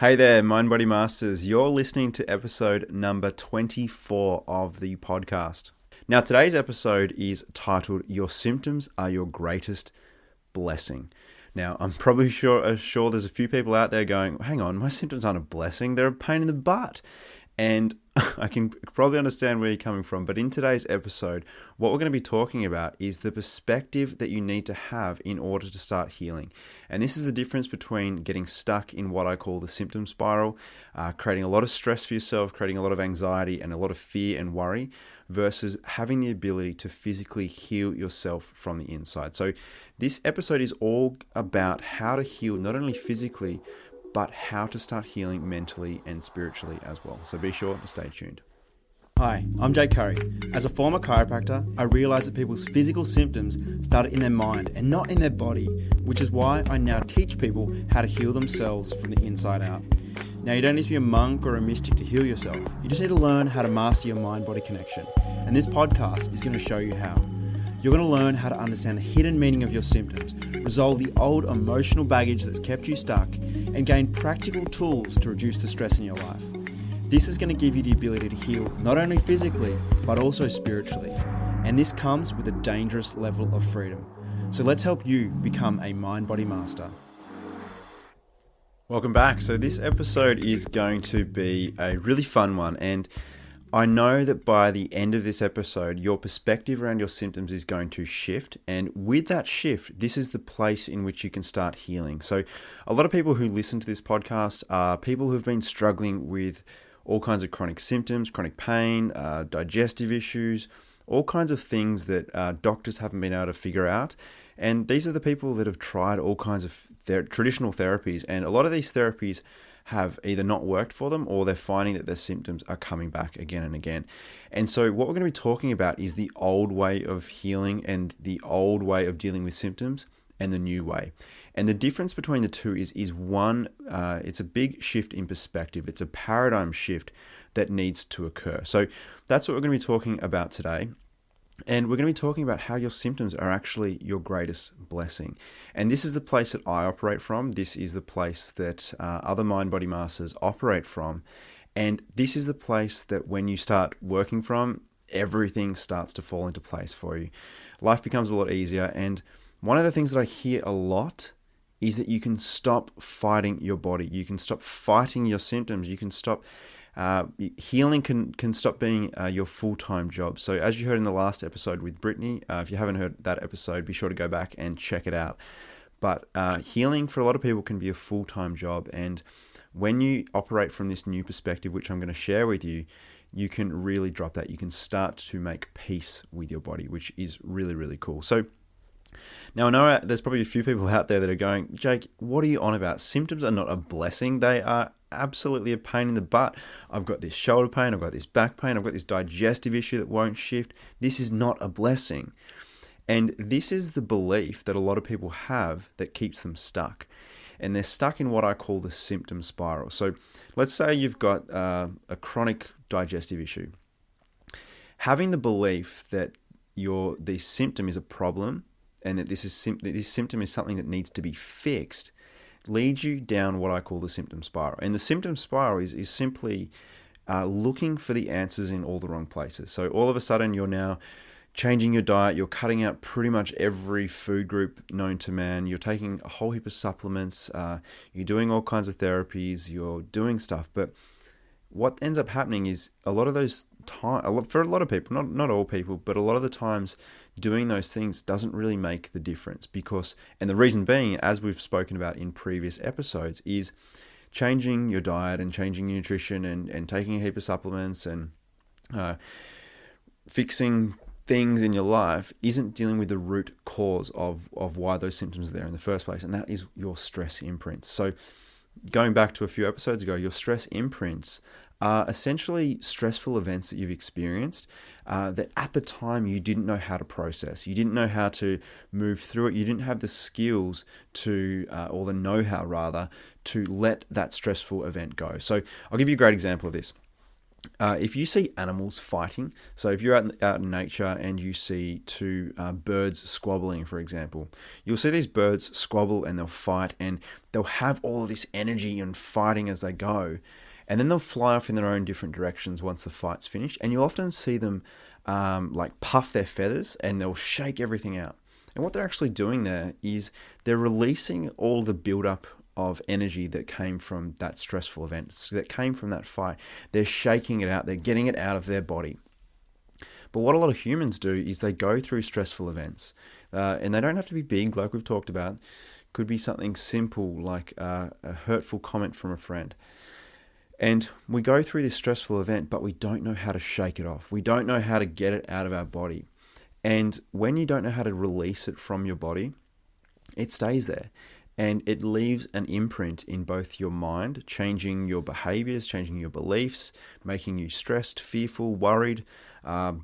Hey there, Mind Body Masters. You're listening to episode number 24 of the podcast. Now, today's episode is titled, Your Symptoms Are Your Greatest Blessing. Now, I'm probably sure there's a few people out there going, hang on, my symptoms aren't a blessing, they're a pain in the butt. And I can probably understand where you're coming from, but in today's episode, what we're going to be talking about is the perspective that you need to have in order to start healing. And this is the difference between getting stuck in what I call the symptom spiral, creating a lot of stress for yourself, creating a lot of anxiety and a lot of fear and worry, versus having the ability to physically heal yourself from the inside. So this episode is all about how to heal not only physically, but how to start healing mentally and spiritually as well. So be sure to stay tuned. Hi, I'm Jake Curry. As a former chiropractor, I realised that people's physical symptoms started in their mind and not in their body, which is why I now teach people how to heal themselves from the inside out. Now, you don't need to be a monk or a mystic to heal yourself. You just need to learn how to master your mind-body connection. And this podcast is going to show you how. You're going to learn how to understand the hidden meaning of your symptoms, resolve the old emotional baggage that's kept you stuck, and gain practical tools to reduce the stress in your life. This is going to give you the ability to heal not only physically, but also spiritually. And this comes with a dangerous level of freedom. So let's help you become a mind-body master. Welcome back. So this episode is going to be a really fun one, and I know that by the end of this episode, your perspective around your symptoms is going to shift. And with that shift, this is the place in which you can start healing. So a lot of people who listen to this podcast are people who've been struggling with all kinds of chronic symptoms, chronic pain, digestive issues, all kinds of things that doctors haven't been able to figure out. And these are the people that have tried all kinds of traditional therapies. And a lot of these therapies have either not worked for them, or they're finding that their symptoms are coming back again and again. And so what we're going to be talking about is the old way of healing and the old way of dealing with symptoms and the new way. And the difference between the two is one, it's a big shift in perspective. It's a paradigm shift that needs to occur. So that's what we're going to be talking about today. And we're going to be talking about how your symptoms are actually your greatest blessing. And this is the place that I operate from. This is the place that other mind-body masters operate from. And this is the place that when you start working from, everything starts to fall into place for you. Life becomes a lot easier. And one of the things that I hear a lot is that you can stop fighting your body. You can stop fighting your symptoms. You can stop healing can stop being your full-time job. So as you heard in the last episode with Brittany, if you haven't heard that episode, be sure to go back and check it out. But healing for a lot of people can be a full-time job. And when you operate from this new perspective, which I'm going to share with you, you can really drop that. You can start to make peace with your body, which is really, really cool. So now, I know there's probably a few people out there that are going, Jake, what are you on about? Symptoms are not a blessing. They are absolutely a pain in the butt. I've got this shoulder pain. I've got this back pain. I've got this digestive issue that won't shift. This is not a blessing. And this is the belief that a lot of people have that keeps them stuck. And they're stuck in what I call the symptom spiral. So let's say you've got a chronic digestive issue. Having the belief that the symptom is a problem, and that this symptom is something that needs to be fixed, leads you down what I call the symptom spiral. And the symptom spiral is simply looking for the answers in all the wrong places. So all of a sudden, you're now changing your diet, you're cutting out pretty much every food group known to man, you're taking a whole heap of supplements, you're doing all kinds of therapies, you're doing stuff. But what ends up happening is a lot of those for a lot of people, not all people, but a lot of the times doing those things doesn't really make the difference and the reason being, as we've spoken about in previous episodes, is changing your diet and changing your nutrition and taking a heap of supplements and fixing things in your life isn't dealing with the root cause of why those symptoms are there in the first place, and that is your stress imprints. So going back to a few episodes ago, your stress imprints are essentially stressful events that you've experienced that at the time you didn't know how to process. You didn't know how to move through it. You didn't have the skills or the know-how rather, to let that stressful event go. So I'll give you a great example of this. If you see animals fighting, so if you're out in nature and you see two birds squabbling, for example, you'll see these birds squabble and they'll fight and they'll have all of this energy and fighting as they go. And then they'll fly off in their own different directions once the fight's finished. And you'll often see them like puff their feathers and they'll shake everything out. And what they're actually doing there is they're releasing all the buildup of energy that came from that stressful event, so that came from that fight. They're shaking it out, they're getting it out of their body. But what a lot of humans do is they go through stressful events, and they don't have to be big, like we've talked about. Could be something simple, like a hurtful comment from a friend. And we go through this stressful event, but we don't know how to shake it off. We don't know how to get it out of our body. And when you don't know how to release it from your body, it stays there. And it leaves an imprint in both your mind, changing your behaviors, changing your beliefs, making you stressed, fearful, worried,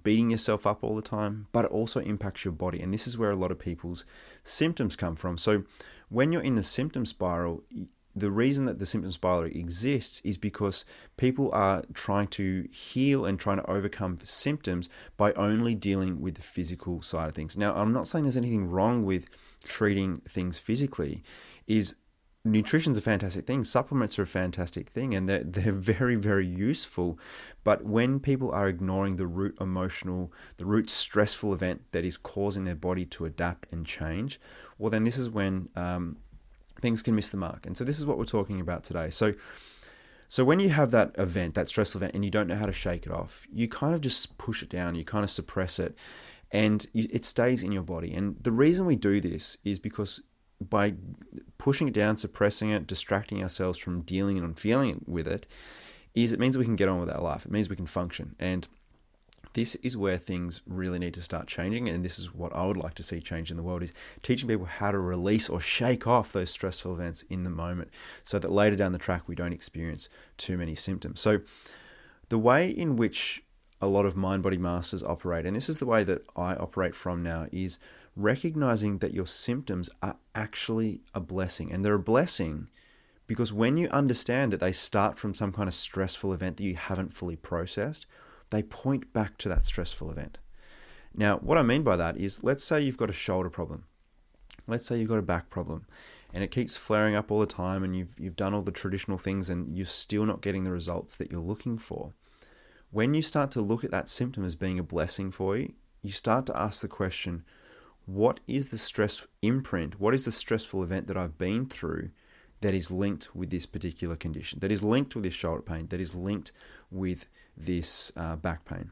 beating yourself up all the time, but it also impacts your body. And this is where a lot of people's symptoms come from. So when you're in the symptom spiral, the reason that the symptom spiral exists is because people are trying to heal and trying to overcome symptoms by only dealing with the physical side of things. Now, I'm not saying there's anything wrong with treating things physically. Nutrition's a fantastic thing, supplements are a fantastic thing, and they're very, very useful. But when people are ignoring the root stressful event that is causing their body to adapt and change, well, then this is when things can miss the mark. And so this is what we're talking about today. So when you have that event, that stressful event, and you don't know how to shake it off, you kind of just push it down, you kind of suppress it, and it stays in your body. And the reason we do this is because by pushing it down, suppressing it, distracting ourselves from dealing and feeling with it, it means we can get on with our life. It means we can function. And this is where things really need to start changing. And this is what I would like to see change in the world, is teaching people how to release or shake off those stressful events in the moment, so that later down the track, we don't experience too many symptoms. So the way in which a lot of mind-body masters operate, and this is the way that I operate from now, is recognizing that your symptoms are actually a blessing. And they're a blessing because when you understand that they start from some kind of stressful event that you haven't fully processed, they point back to that stressful event. Now, what I mean by that is, let's say you've got a shoulder problem. Let's say you've got a back problem and it keeps flaring up all the time, and you've done all the traditional things and you're still not getting the results that you're looking for. When you start to look at that symptom as being a blessing for you, you start to ask the question, what is the stress imprint? What is the stressful event that I've been through that is linked with this particular condition, that is linked with this shoulder pain, that is linked with this back pain?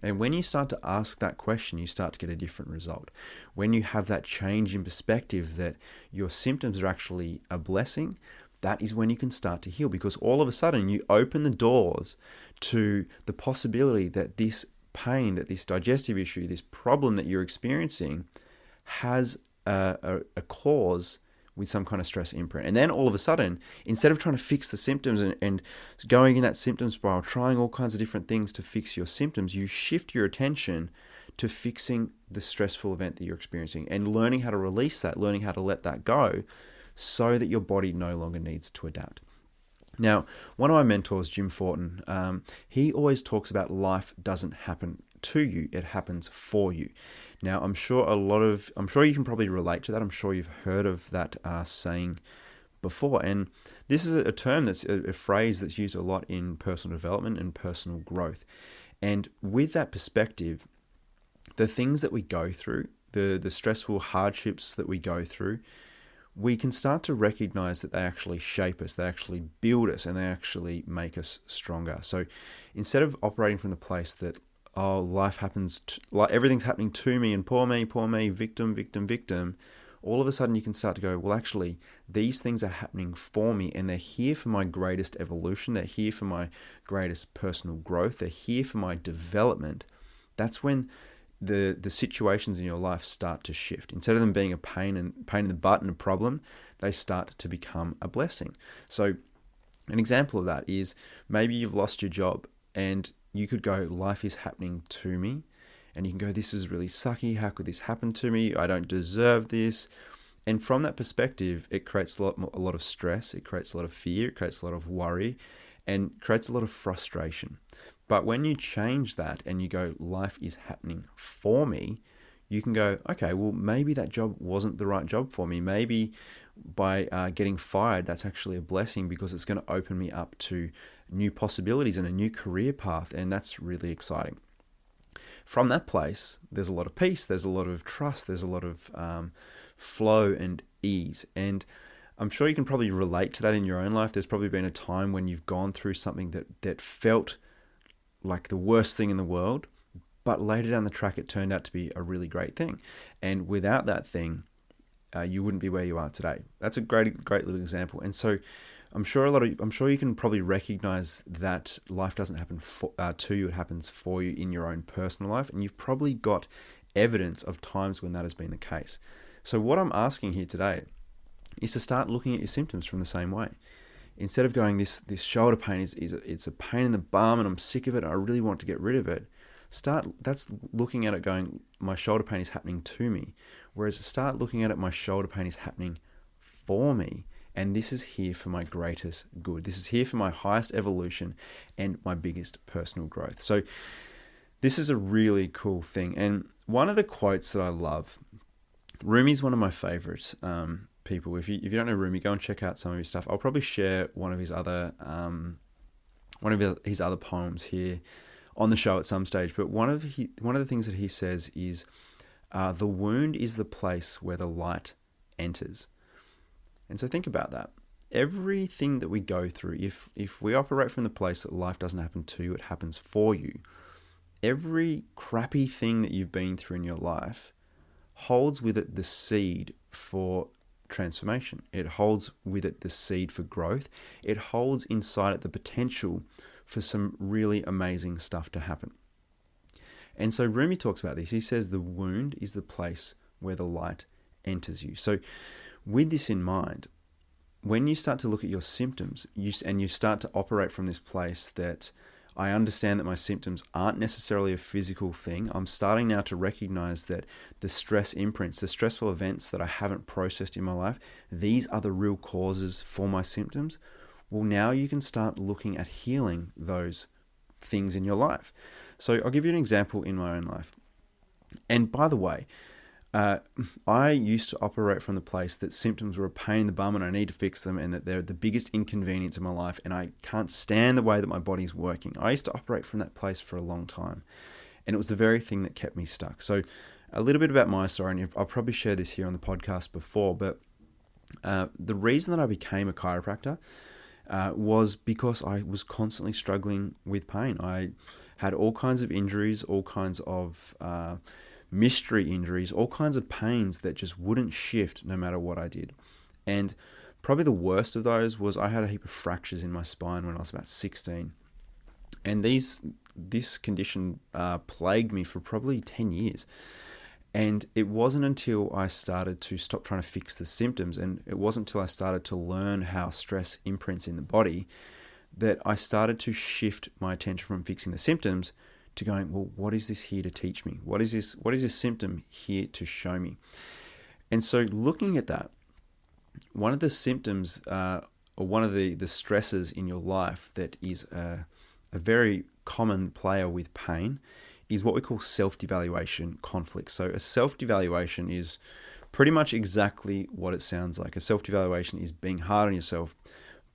And when you start to ask that question, you start to get a different result. When you have that change in perspective that your symptoms are actually a blessing, that is when you can start to heal, because all of a sudden you open the doors to the possibility that this pain, that this digestive issue, this problem that you're experiencing has a cause with some kind of stress imprint. And then all of a sudden, instead of trying to fix the symptoms and going in that symptom spiral, trying all kinds of different things to fix your symptoms, you shift your attention to fixing the stressful event that you're experiencing and learning how to release that, learning how to let that go, so that your body no longer needs to adapt. Now, one of my mentors, Jim Fortin, he always talks about life doesn't happen to you, it happens for you. Now, I'm sure you can probably relate to that. I'm sure you've heard of that saying before. And this is a term that's a phrase that's used a lot in personal development and personal growth. And with that perspective, the things that we go through, the stressful hardships that we go through, we can start to recognize that they actually shape us, they actually build us, and they actually make us stronger. So instead of operating from the place that, life happens, everything's happening to me and poor me, victim, all of a sudden you can start to go, well, actually, these things are happening for me, and they're here for my greatest evolution. They're here for my greatest personal growth. They're here for my development. That's when the situations in your life start to shift. Instead of them being a pain in the butt and a problem, they start to become a blessing. So an example of that is, maybe you've lost your job and you could go, life is happening to me. And you can go, this is really sucky. How could this happen to me? I don't deserve this. And from that perspective, it creates a lot of stress. It creates a lot of fear. It creates a lot of worry. and creates a lot of frustration. But when you change that and you go, life is happening for me, you can go, okay, well, maybe that job wasn't the right job for me. Maybe by getting fired, that's actually a blessing because it's going to open me up to new possibilities and a new career path. And that's really exciting. From that place, there's a lot of peace, there's a lot of trust, there's a lot of flow and ease. And I'm sure you can probably relate to that in your own life. There's probably been a time when you've gone through something that felt like the worst thing in the world, but later down the track, it turned out to be a really great thing. And without that thing, you wouldn't be where you are today. That's a great little example. And so I'm sure you can probably recognize that life doesn't happen to you. It happens for you in your own personal life. And you've probably got evidence of times when that has been the case. So what I'm asking here today is to start looking at your symptoms from the same way. Instead of going, this shoulder pain it's a pain in the bum and I'm sick of it, I really want to get rid of it. That's looking at it going, my shoulder pain is happening to me. Whereas start looking at it, my shoulder pain is happening for me. And this is here for my greatest good. This is here for my highest evolution and my biggest personal growth. So this is a really cool thing. And one of the quotes that I love, Rumi's one of my favorites people. If you don't know Rumi, go and check out some of his stuff. I'll probably share one of his other poems here on the show at some stage. But one of the things that he says is, the wound is the place where the light enters. And so think about that. Everything that we go through, if we operate from the place that life doesn't happen to you, it happens for you. Every crappy thing that you've been through in your life holds with it the seed for transformation. It holds with it the seed for growth. It holds inside it the potential for some really amazing stuff to happen. And so Rumi talks about this. He says the wound is the place where the light enters you. So with this in mind, when you start to look at your symptoms and you start to operate from this place that I understand that my symptoms aren't necessarily a physical thing. I'm starting now to recognize that the stress imprints, the stressful events that I haven't processed in my life, these are the real causes for my symptoms. Well, now you can start looking at healing those things in your life. So I'll give you an example in my own life. And by the way, I used to operate from the place that symptoms were a pain in the bum and I need to fix them and that they're the biggest inconvenience in my life and I can't stand the way that my body's working. I used to operate from that place for a long time and it was the very thing that kept me stuck. So a little bit about my story, and I'll probably share this here on the podcast before, but the reason that I became a chiropractor was because I was constantly struggling with pain. I had all kinds of injuries, all kinds of mystery injuries, all kinds of pains that just wouldn't shift no matter what I did. And probably the worst of those was I had a heap of fractures in my spine when I was about 16. And this condition plagued me for probably 10 years. And it wasn't until I started to stop trying to fix the symptoms, and it wasn't until I started to learn how stress imprints in the body, that I started to shift my attention from fixing the symptoms to going, well, what is this here to teach me? What is this symptom here to show me? And so looking at that, one of the symptoms or one of the stresses in your life that is a very common player with pain is what we call self-devaluation conflict. So a self-devaluation is pretty much exactly what it sounds like. A self-devaluation is being hard on yourself,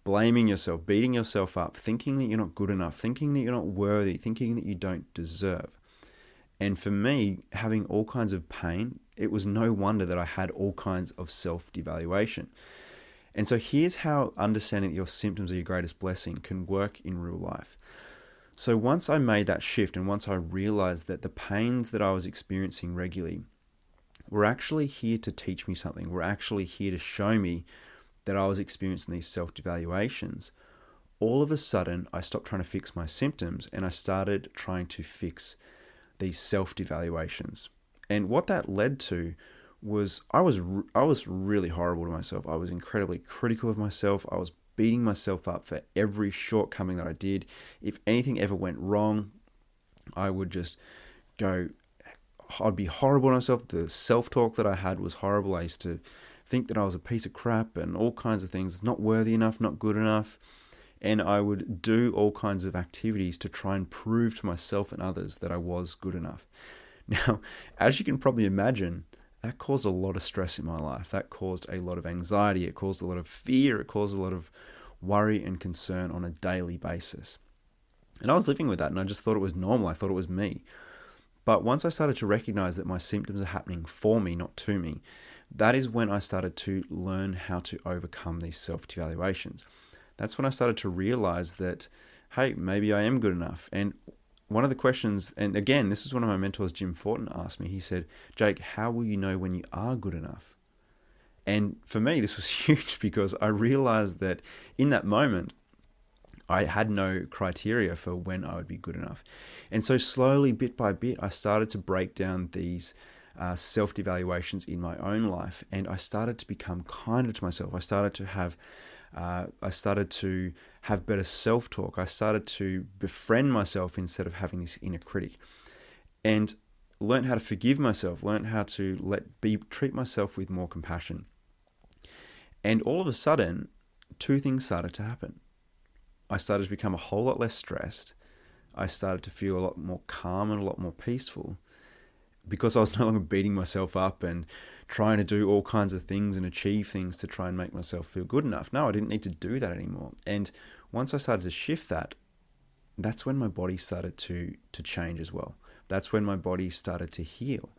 blaming yourself, beating yourself up, thinking that you're not good enough, thinking that you're not worthy, thinking that you don't deserve. And for me, having all kinds of pain, it was no wonder that I had all kinds of self-devaluation. And so here's how understanding that your symptoms are your greatest blessing can work in real life. So once I made that shift and once I realized that the pains that I was experiencing regularly were actually here to teach me something, were actually here to show me that I was experiencing these self-devaluations, all of a sudden I stopped trying to fix my symptoms and I started trying to fix these self-devaluations. And what that led to was I was really horrible to myself. I was incredibly critical of myself. I was beating myself up for every shortcoming that I did. If anything ever went wrong, I would just go, I'd be horrible to myself. The self-talk that I had was horrible. I used to think that I was a piece of crap and all kinds of things, not worthy enough, not good enough. And I would do all kinds of activities to try and prove to myself and others that I was good enough. Now, as you can probably imagine, that caused a lot of stress in my life. That caused a lot of anxiety. It caused a lot of fear. It caused a lot of worry and concern on a daily basis. And I was living with that, and I just thought it was normal. I thought it was me. But once I started to recognize that my symptoms are happening for me, not to me, that is when I started to learn how to overcome these self-devaluations. That's when I started to realize that, hey, maybe I am good enough. And one of the questions, and again, this is one of my mentors, Jim Fortin, asked me, he said, Jake, how will you know when you are good enough? And for me, this was huge because I realized that in that moment, I had no criteria for when I would be good enough. And so slowly, bit by bit, I started to break down these self-devaluations in my own life, and I started to become kinder to myself. I started to have better self-talk. I started to befriend myself instead of having this inner critic, and learn how to forgive myself, learn how to treat myself with more compassion. And all of a sudden, two things started to happen. I started to become a whole lot less stressed. I started to feel a lot more calm and a lot more peaceful because I was no longer beating myself up and trying to do all kinds of things and achieve things to try and make myself feel good enough. No, I didn't need to do that anymore. And once I started to shift that, that's when my body started to change as well. That's when my body started to heal.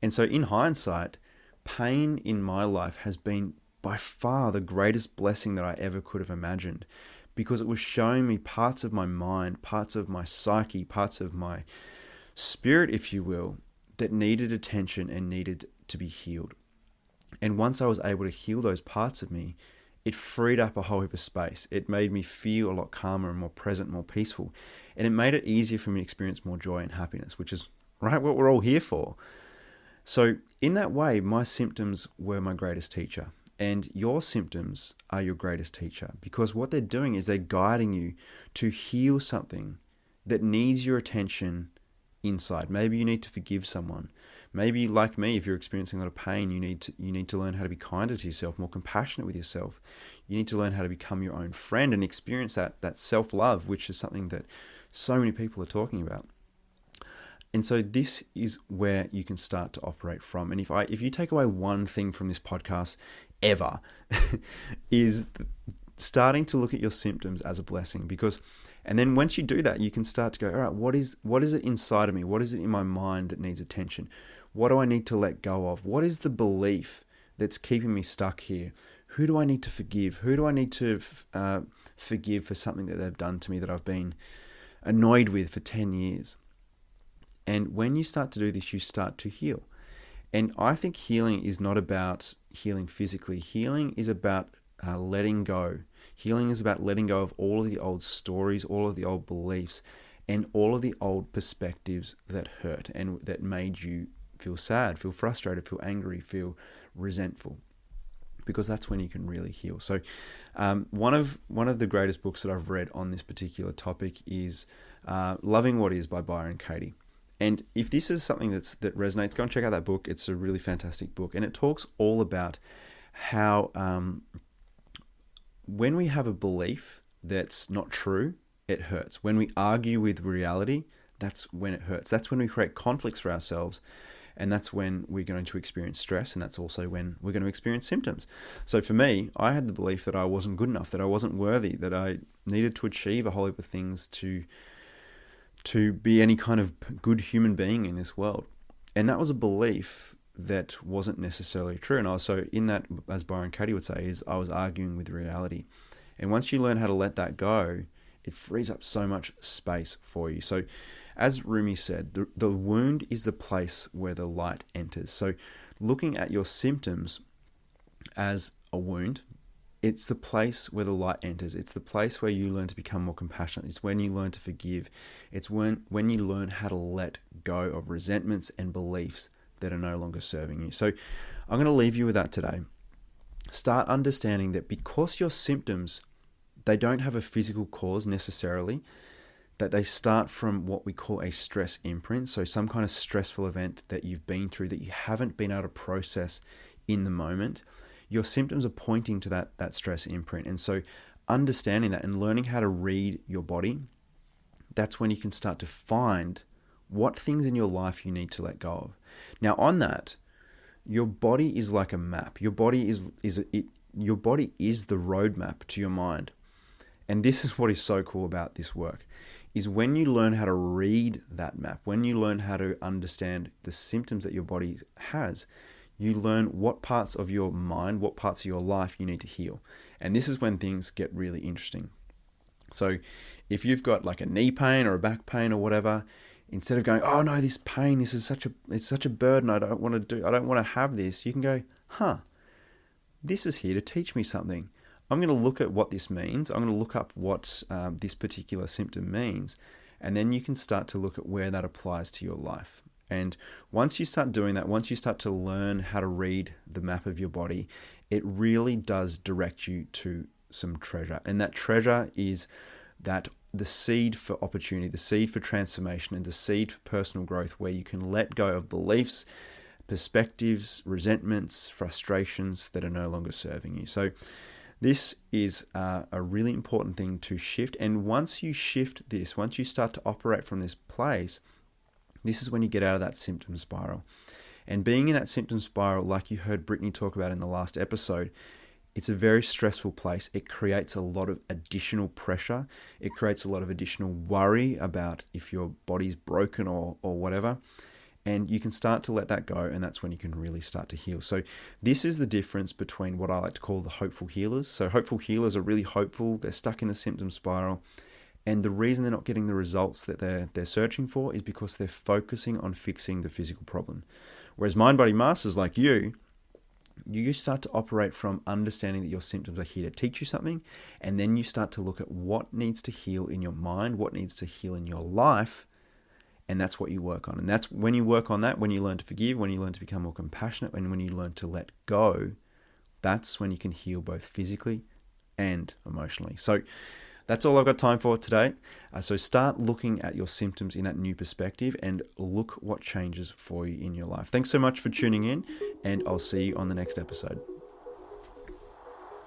And so in hindsight, pain in my life has been by far the greatest blessing that I ever could have imagined, because it was showing me parts of my mind, parts of my psyche, parts of my spirit, if you will, that needed attention and needed to be healed. And once I was able to heal those parts of me, it freed up a whole heap of space. It made me feel a lot calmer and more present, more peaceful. And it made it easier for me to experience more joy and happiness, which is right what we're all here for. So in that way, my symptoms were my greatest teacher. And your symptoms are your greatest teacher, because what they're doing is they're guiding you to heal something that needs your attention inside. Maybe you need to forgive someone. Maybe, like me, if you're experiencing a lot of pain, you need to learn how to be kinder to yourself, more compassionate with yourself. You need to learn how to become your own friend and experience that self-love, which is something that so many people are talking about. And so this is where you can start to operate from. And if you take away one thing from this podcast ever, is starting to look at your symptoms as a blessing. And then once you do that, you can start to go, all right, what is it inside of me? What is it in my mind that needs attention? What do I need to let go of? What is the belief that's keeping me stuck here? Who do I need to forgive? Who do I need to forgive for something that they've done to me that I've been annoyed with for 10 years? And when you start to do this, you start to heal. And I think healing is not about healing physically. Healing is about letting go. Healing is about letting go of all of the old stories, all of the old beliefs, and all of the old perspectives that hurt and that made you feel sad, feel frustrated, feel angry, feel resentful. Because that's when you can really heal. So one of the greatest books that I've read on this particular topic is Loving What Is by Byron Katie. And if this is something that resonates, go and check out that book. It's a really fantastic book. And it talks all about how when we have a belief that's not true, it hurts. When we argue with reality, that's when it hurts. That's when we create conflicts for ourselves. And that's when we're going to experience stress. And that's also when we're going to experience symptoms. So for me, I had the belief that I wasn't good enough, that I wasn't worthy, that I needed to achieve a whole heap of things to be any kind of good human being in this world. And that was a belief that wasn't necessarily true. And also in that, as Byron Katie would say, is I was arguing with reality. And once you learn how to let that go, it frees up so much space for you. So as Rumi said, the wound is the place where the light enters. So looking at your symptoms as a wound, it's the place where the light enters. It's the place where you learn to become more compassionate. It's when you learn to forgive. It's when you learn how to let go of resentments and beliefs that are no longer serving you. So I'm going to leave you with that today. Start understanding that because your symptoms, they don't have a physical cause necessarily, that they start from what we call a stress imprint. So some kind of stressful event that you've been through that you haven't been able to process in the moment. Your symptoms are pointing to that stress imprint. And so understanding that and learning how to read your body, that's when you can start to find what things in your life you need to let go of. Now, on that, your body is like a map. Your body is the roadmap to your mind. And this is what is so cool about this work, is when you learn how to read that map, when you learn how to understand the symptoms that your body has, you learn what parts of your mind, what parts of your life you need to heal. And this is when things get really interesting. So if you've got like a knee pain or a back pain or whatever, instead of going, oh no, this pain, it's such a burden, I don't want to have this, you can go, this is here to teach me something. I'm going to look at what this means. I'm going to look up what this particular symptom means. And then you can start to look at where that applies to your life. And once you start doing that, once you start to learn how to read the map of your body, it really does direct you to some treasure. And that treasure is that the seed for opportunity, the seed for transformation, and the seed for personal growth, where you can let go of beliefs, perspectives, resentments, frustrations that are no longer serving you. So this is a really important thing to shift. And once you shift this, once you start to operate from this place, this is when you get out of that symptom spiral. And being in that symptom spiral, like you heard Brittany talk about in the last episode, it's a very stressful place. It creates a lot of additional pressure. It creates a lot of additional worry about if your body's broken or whatever. And you can start to let that go, and that's when you can really start to heal. So this is the difference between what I like to call the hopeful healers. So hopeful healers are really hopeful. They're stuck in the symptom spiral. And the reason they're not getting the results that they're searching for is because they're focusing on fixing the physical problem. Whereas mind, body, masters like you start to operate from understanding that your symptoms are here to teach you something. And then you start to look at what needs to heal in your mind, what needs to heal in your life. And that's what you work on. And that's when you work on that, when you learn to forgive, when you learn to become more compassionate, and when you learn to let go, that's when you can heal both physically and emotionally. So that's all I've got time for today. So start looking at your symptoms in that new perspective and look what changes for you in your life. Thanks so much for tuning in, and I'll see you on the next episode.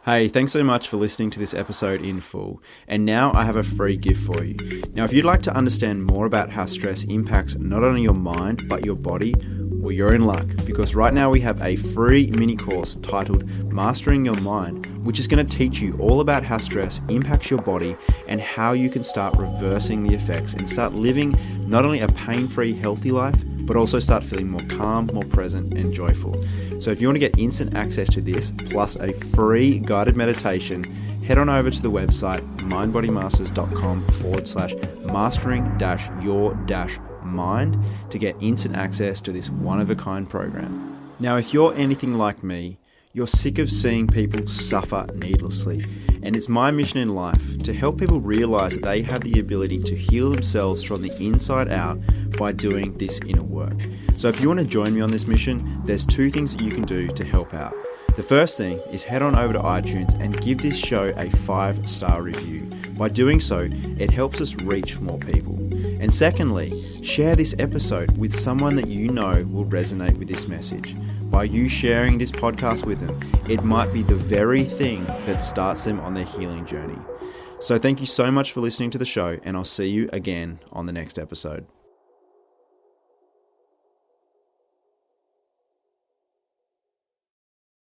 Hey, thanks so much for listening to this episode in full. And now I have a free gift for you. Now, if you'd like to understand more about how stress impacts not only your mind, but your body, well, you're in luck, because right now we have a free mini course titled Mastering Your Mind, which is going to teach you all about how stress impacts your body and how you can start reversing the effects and start living not only a pain-free, healthy life, but also start feeling more calm, more present, and joyful. So if you want to get instant access to this, plus a free guided meditation, head on over to the website mindbodymasters.com/mastering-your-mind to get instant access to this one-of-a-kind program. Now, if you're anything like me, you're sick of seeing people suffer needlessly. And it's my mission in life to help people realize that they have the ability to heal themselves from the inside out by doing this inner work. So if you want to join me on this mission, there's 2 things that you can do to help out. The first thing is head on over to iTunes and give this show a 5-star review. By doing so, it helps us reach more people. And secondly, share this episode with someone that you know will resonate with this message. By you sharing this podcast with them, it might be the very thing that starts them on their healing journey. So thank you so much for listening to the show, and I'll see you again on the next episode.